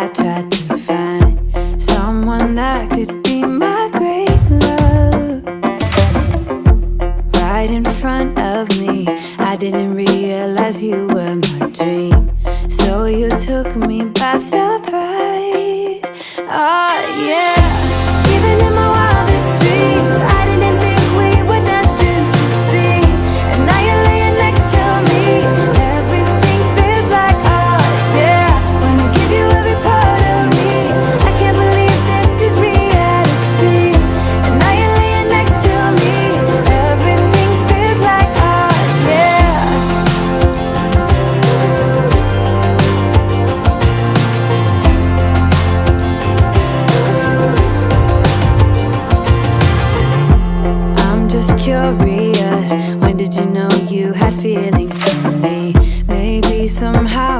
I tried to find someone that could be my great love. Right in front of me, I didn't realize you were my dream, so you took me by surprise. Oh yeah, even in my wildest dreams, I didn't think we were destined to be. And now you're laying next to me, everything feels like oh yeah. Wanna give you every part of me, I can't believe this is reality. And now you're laying next to me, everything feels like oh yeah. I'm just curious, when did you know you had feelings for me? Maybe somehow